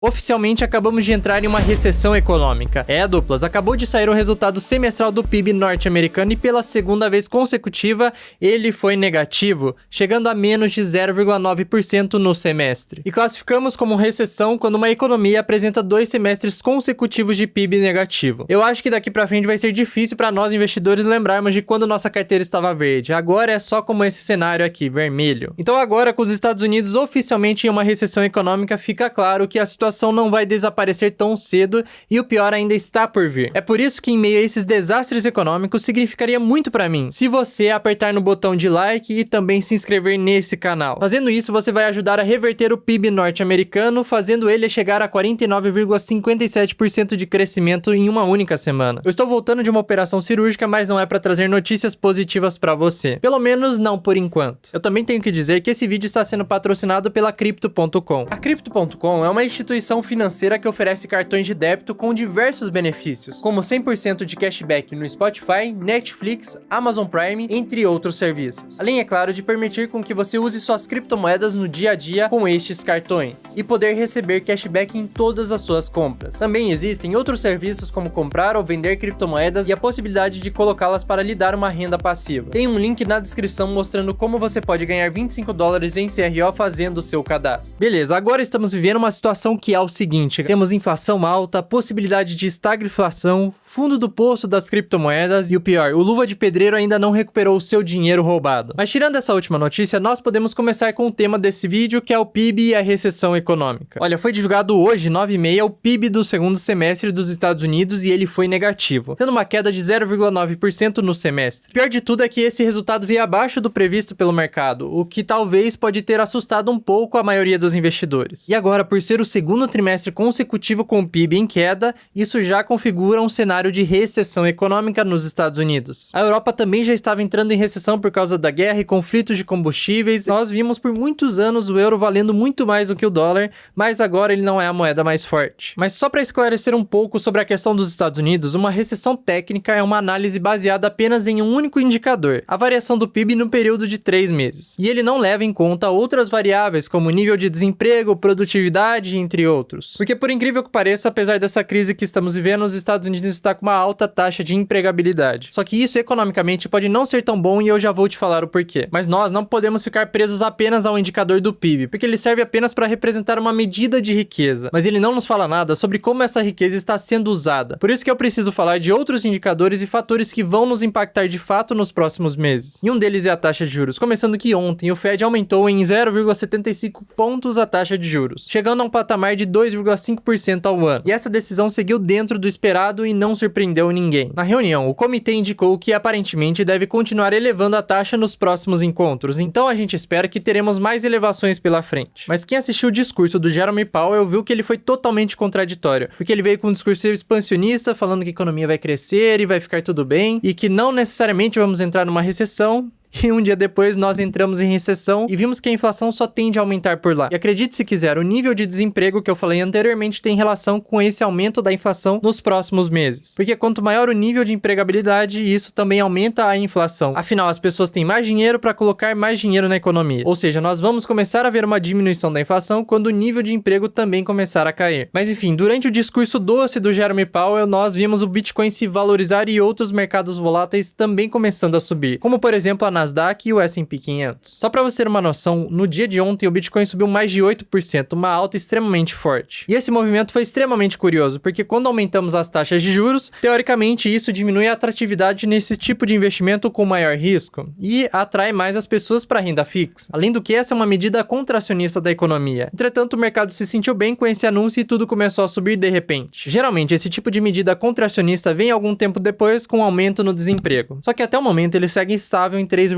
Oficialmente acabamos de entrar em uma recessão econômica. Duplas, acabou de sair o resultado semestral do PIB norte-americano e pela segunda vez consecutiva ele foi negativo, chegando a menos de 0,9% no semestre. E classificamos como recessão quando uma economia apresenta 2 semestres consecutivos de PIB negativo. Eu acho que daqui pra frente vai ser difícil para nós investidores lembrarmos de quando nossa carteira estava verde. Agora é só como esse cenário aqui, vermelho. Então agora, com os Estados Unidos oficialmente em uma recessão econômica, fica claro que a situação não vai desaparecer tão cedo e o pior ainda está por vir. É por isso que em meio a esses desastres econômicos significaria muito pra mim se você apertar no botão de like e também se inscrever nesse canal. Fazendo isso, você vai ajudar a reverter o PIB norte-americano, fazendo ele chegar a 49,57% de crescimento em uma única semana. Eu estou voltando de uma operação cirúrgica, mas não é pra trazer notícias positivas pra você. Pelo menos não por enquanto. Eu também tenho que dizer que esse vídeo está sendo patrocinado pela Crypto.com. A Crypto.com é uma instituição financeira que oferece cartões de débito com diversos benefícios, como 100% de cashback no Spotify, Netflix, Amazon Prime, entre outros serviços. Além, é claro, de permitir com que você use suas criptomoedas no dia a dia com estes cartões e poder receber cashback em todas as suas compras. Também existem outros serviços como comprar ou vender criptomoedas e a possibilidade de colocá-las para lhe dar uma renda passiva. Tem um link na descrição mostrando como você pode ganhar $25 em CRO fazendo o seu cadastro. Beleza, agora estamos vivendo uma situação que é o seguinte: temos inflação alta, possibilidade de estagflação, fundo do poço das criptomoedas e o pior, o Luva de Pedreiro ainda não recuperou o seu dinheiro roubado. Mas tirando essa última notícia, nós podemos começar com o tema desse vídeo, que é o PIB e a recessão econômica. Olha, foi divulgado hoje, 9h30, o PIB do segundo semestre dos Estados Unidos e ele foi negativo, tendo uma queda de 0,9% no semestre. Pior de tudo é que esse resultado veio abaixo do previsto pelo mercado, o que talvez pode ter assustado um pouco a maioria dos investidores. E agora, por ser o segundo trimestre consecutivo com o PIB em queda, isso já configura um cenário de recessão econômica nos Estados Unidos. A Europa também já estava entrando em recessão por causa da guerra e conflitos de combustíveis. Nós vimos por muitos anos o euro valendo muito mais do que o dólar, mas agora ele não é a moeda mais forte. Mas só para esclarecer um pouco sobre a questão dos Estados Unidos, uma recessão técnica é uma análise baseada apenas em um único indicador, a variação do PIB no período de 3 meses. E ele não leva em conta outras variáveis como nível de desemprego, produtividade, entre outros. Porque por incrível que pareça, apesar dessa crise que estamos vivendo, os Estados Unidos está com uma alta taxa de empregabilidade. Só que isso economicamente pode não ser tão bom e eu já vou te falar o porquê. Mas nós não podemos ficar presos apenas ao indicador do PIB, porque ele serve apenas para representar uma medida de riqueza, mas ele não nos fala nada sobre como essa riqueza está sendo usada. Por isso que eu preciso falar de outros indicadores e fatores que vão nos impactar de fato nos próximos meses. E um deles é a taxa de juros, começando que ontem o Fed aumentou em 0,75 pontos a taxa de juros, chegando a um patamar de 2,5% ao ano. E essa decisão seguiu dentro do esperado e não surpreendeu ninguém. Na reunião, o comitê indicou que aparentemente deve continuar elevando a taxa nos próximos encontros, então a gente espera que teremos mais elevações pela frente. Mas quem assistiu o discurso do Jerome Powell viu que ele foi totalmente contraditório, porque ele veio com um discurso expansionista, falando que a economia vai crescer e vai ficar tudo bem, e que não necessariamente vamos entrar numa recessão. E um dia depois nós entramos em recessão e vimos que a inflação só tende a aumentar por lá. E acredite se quiser, o nível de desemprego que eu falei anteriormente tem relação com esse aumento da inflação nos próximos meses. Porque quanto maior o nível de empregabilidade, isso também aumenta a inflação. Afinal, as pessoas têm mais dinheiro para colocar mais dinheiro na economia. Ou seja, nós vamos começar a ver uma diminuição da inflação quando o nível de emprego também começar a cair. Mas enfim, durante o discurso doce do Jerome Powell, nós vimos o Bitcoin se valorizar e outros mercados voláteis também começando a subir. Como por exemplo a Nasdaq e o S&P 500. Só para você ter uma noção, no dia de ontem o Bitcoin subiu mais de 8%, uma alta extremamente forte. E esse movimento foi extremamente curioso, porque quando aumentamos as taxas de juros, teoricamente isso diminui a atratividade nesse tipo de investimento com maior risco e atrai mais as pessoas para renda fixa. Além do que, essa é uma medida contracionista da economia. Entretanto, o mercado se sentiu bem com esse anúncio e tudo começou a subir de repente. Geralmente, esse tipo de medida contracionista vem algum tempo depois com um aumento no desemprego. Só que até o momento ele segue estável em 3,6%,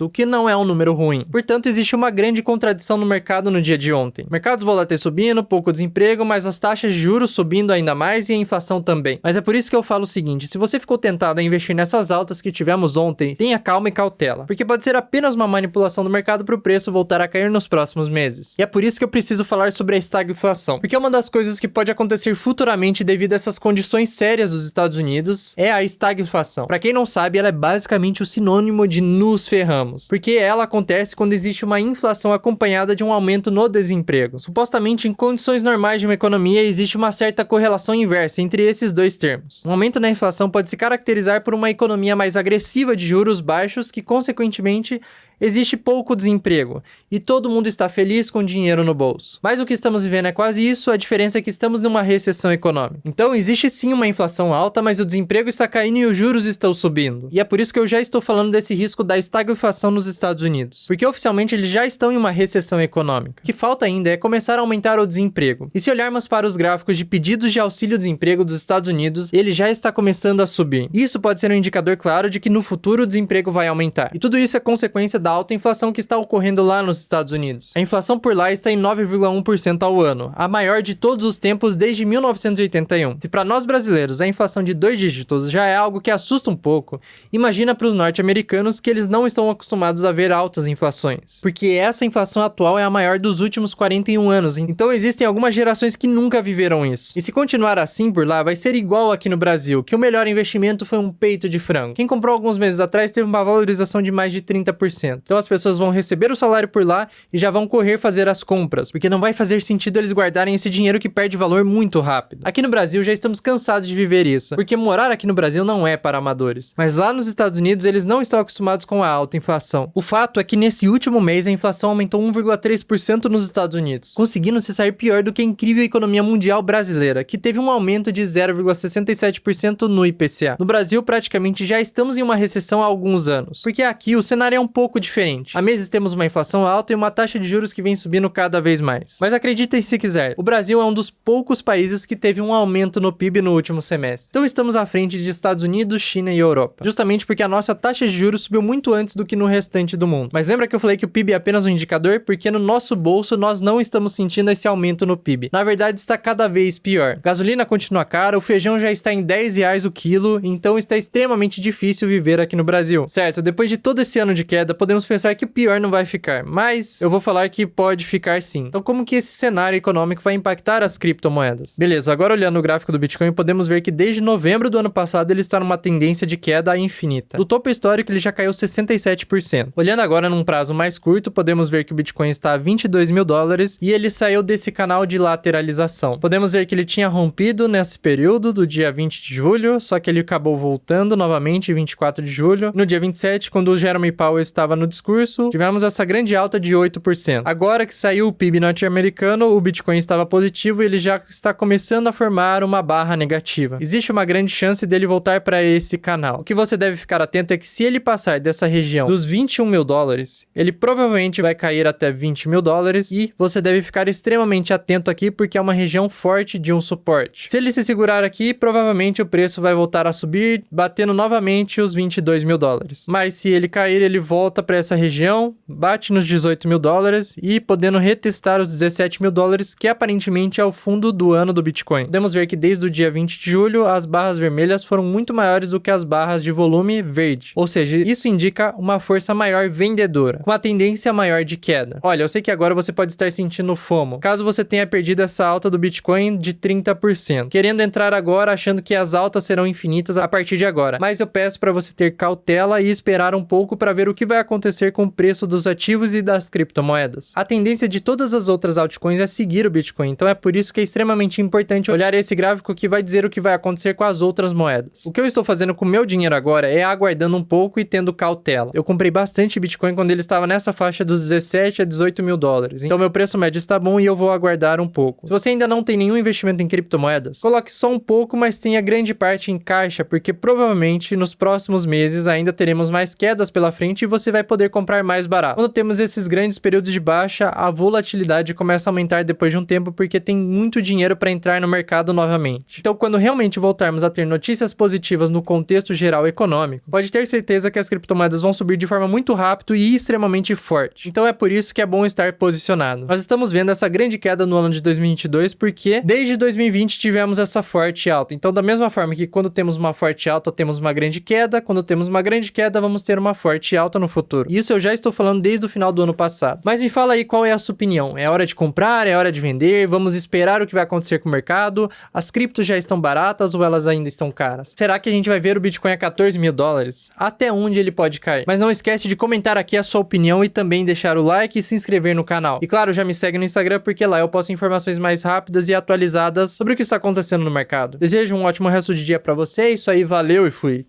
o que não é um número ruim. Portanto, existe uma grande contradição no mercado no dia de ontem. Mercados voláteis subindo, pouco desemprego, mas as taxas de juros subindo ainda mais e a inflação também. Mas é por isso que eu falo o seguinte: se você ficou tentado a investir nessas altas que tivemos ontem, tenha calma e cautela, porque pode ser apenas uma manipulação do mercado para o preço voltar a cair nos próximos meses. E é por isso que eu preciso falar sobre a estagflação, porque uma das coisas que pode acontecer futuramente devido a essas condições sérias dos Estados Unidos é a estagflação. Para quem não sabe, ela é basicamente o sinônimo de de nos ferramos, porque ela acontece quando existe uma inflação acompanhada de um aumento no desemprego. Supostamente, em condições normais de uma economia, existe uma certa correlação inversa entre esses dois termos. Um aumento na inflação pode se caracterizar por uma economia mais agressiva de juros baixos que, consequentemente, existe pouco desemprego e todo mundo está feliz com dinheiro no bolso. Mas o que estamos vivendo é quase isso, a diferença é que estamos numa recessão econômica. Então existe sim uma inflação alta, mas o desemprego está caindo e os juros estão subindo. E é por isso que eu já estou falando desse risco da estagflação nos Estados Unidos. Porque oficialmente eles já estão em uma recessão econômica. O que falta ainda é começar a aumentar o desemprego. E se olharmos para os gráficos de pedidos de auxílio-desemprego dos Estados Unidos, ele já está começando a subir. Isso pode ser um indicador claro de que no futuro o desemprego vai aumentar. E tudo isso é consequência da alta inflação que está ocorrendo lá nos Estados Unidos. A inflação por lá está em 9,1% ao ano, a maior de todos os tempos desde 1981. Se para nós brasileiros a inflação de 2 dígitos já é algo que assusta um pouco, imagina para os norte-americanos que eles não estão acostumados a ver altas inflações. Porque essa inflação atual é a maior dos últimos 41 anos, então existem algumas gerações que nunca viveram isso. E se continuar assim por lá, vai ser igual aqui no Brasil, que o melhor investimento foi um peito de frango. Quem comprou alguns meses atrás teve uma valorização de mais de 30%. Então as pessoas vão receber o salário por lá e já vão correr fazer as compras, porque não vai fazer sentido eles guardarem esse dinheiro que perde valor muito rápido. Aqui no Brasil já estamos cansados de viver isso, porque morar aqui no Brasil não é para amadores. Mas lá nos Estados Unidos eles não estão acostumados com a alta inflação. O fato é que nesse último mês a inflação aumentou 1,3% nos Estados Unidos, conseguindo se sair pior do que a incrível economia mundial brasileira, que teve um aumento de 0,67% no IPCA. No Brasil praticamente já estamos em uma recessão há alguns anos, porque aqui o cenário é um pouco diferente. Há meses temos uma inflação alta e uma taxa de juros que vem subindo cada vez mais. Mas acreditem se quiser, o Brasil é um dos poucos países que teve um aumento no PIB no último semestre. Então estamos à frente de Estados Unidos, China e Europa. Justamente porque a nossa taxa de juros subiu muito antes do que no restante do mundo. Mas lembra que eu falei que o PIB é apenas um indicador? Porque no nosso bolso nós não estamos sentindo esse aumento no PIB. Na verdade está cada vez pior. Gasolina continua cara, o feijão já está em R$10 o quilo, então está extremamente difícil viver aqui no Brasil. Certo, depois de todo esse ano de queda, podemos pensar que o pior não vai ficar, mas eu vou falar que pode ficar sim. Então como que esse cenário econômico vai impactar as criptomoedas? Beleza, agora olhando o gráfico do Bitcoin, podemos ver que desde novembro do ano passado ele está numa tendência de queda infinita. Do topo histórico ele já caiu 67%. Olhando agora num prazo mais curto, podemos ver que o Bitcoin está a 22 mil dólares e ele saiu desse canal de lateralização. Podemos ver que ele tinha rompido nesse período do dia 20 de julho, só que ele acabou voltando novamente em 24 de julho. No dia 27, quando o Jeremy Powell estava no discurso, tivemos essa grande alta de 8%. Agora que saiu o PIB norte-americano, o Bitcoin estava positivo e ele já está começando a formar uma barra negativa. Existe uma grande chance dele voltar para esse canal. O que você deve ficar atento é que se ele passar dessa região dos 21 mil dólares, ele provavelmente vai cair até 20 mil dólares e você deve ficar extremamente atento aqui porque é uma região forte de um suporte. Se ele se segurar aqui, provavelmente o preço vai voltar a subir, batendo novamente os 22 mil dólares. Mas se ele cair, ele volta para essa região, bate nos 18 mil dólares e podendo retestar os 17 mil dólares, que aparentemente é o fundo do ano do Bitcoin. Podemos ver que desde o dia 20 de julho, as barras vermelhas foram muito maiores do que as barras de volume verde. Ou seja, isso indica uma força maior vendedora, com uma tendência maior de queda. Olha, eu sei que agora você pode estar sentindo FOMO, caso você tenha perdido essa alta do Bitcoin de 30%, querendo entrar agora achando que as altas serão infinitas a partir de agora. Mas eu peço para você ter cautela e esperar um pouco para ver o que vai acontecer com o preço dos ativos e das criptomoedas. A tendência de todas as outras altcoins é seguir o Bitcoin, então é por isso que é extremamente importante olhar esse gráfico que vai dizer o que vai acontecer com as outras moedas. O que eu estou fazendo com o meu dinheiro agora é aguardando um pouco e tendo cautela. Eu comprei bastante Bitcoin quando ele estava nessa faixa dos 17 a 18 mil dólares, então meu preço médio está bom e eu vou aguardar um pouco. Se você ainda não tem nenhum investimento em criptomoedas, coloque só um pouco, mas tenha grande parte em caixa, porque provavelmente nos próximos meses ainda teremos mais quedas pela frente e você vai poder comprar mais barato. Quando temos esses grandes períodos de baixa, a volatilidade começa a aumentar depois de um tempo porque tem muito dinheiro para entrar no mercado novamente. Então, quando realmente voltarmos a ter notícias positivas no contexto geral econômico, pode ter certeza que as criptomoedas vão subir de forma muito rápida e extremamente forte. Então é por isso que é bom estar posicionado. Nós estamos vendo essa grande queda no ano de 2022 porque desde 2020 tivemos essa forte alta. Então, da mesma forma que quando temos uma forte alta, temos uma grande queda, quando temos uma grande queda, vamos ter uma forte alta no futuro. futuro. Isso eu já estou falando desde o final do ano passado. Mas me fala aí qual é a sua opinião. É hora de comprar? É hora de vender? Vamos esperar o que vai acontecer com o mercado? As criptos já estão baratas ou elas ainda estão caras? Será que a gente vai ver o Bitcoin a 14 mil dólares? Até onde ele pode cair? Mas não esquece de comentar aqui a sua opinião e também deixar o like e se inscrever no canal. E claro, já me segue no Instagram porque lá eu posto informações mais rápidas e atualizadas sobre o que está acontecendo no mercado. Desejo um ótimo resto de dia pra você, isso aí, valeu e fui!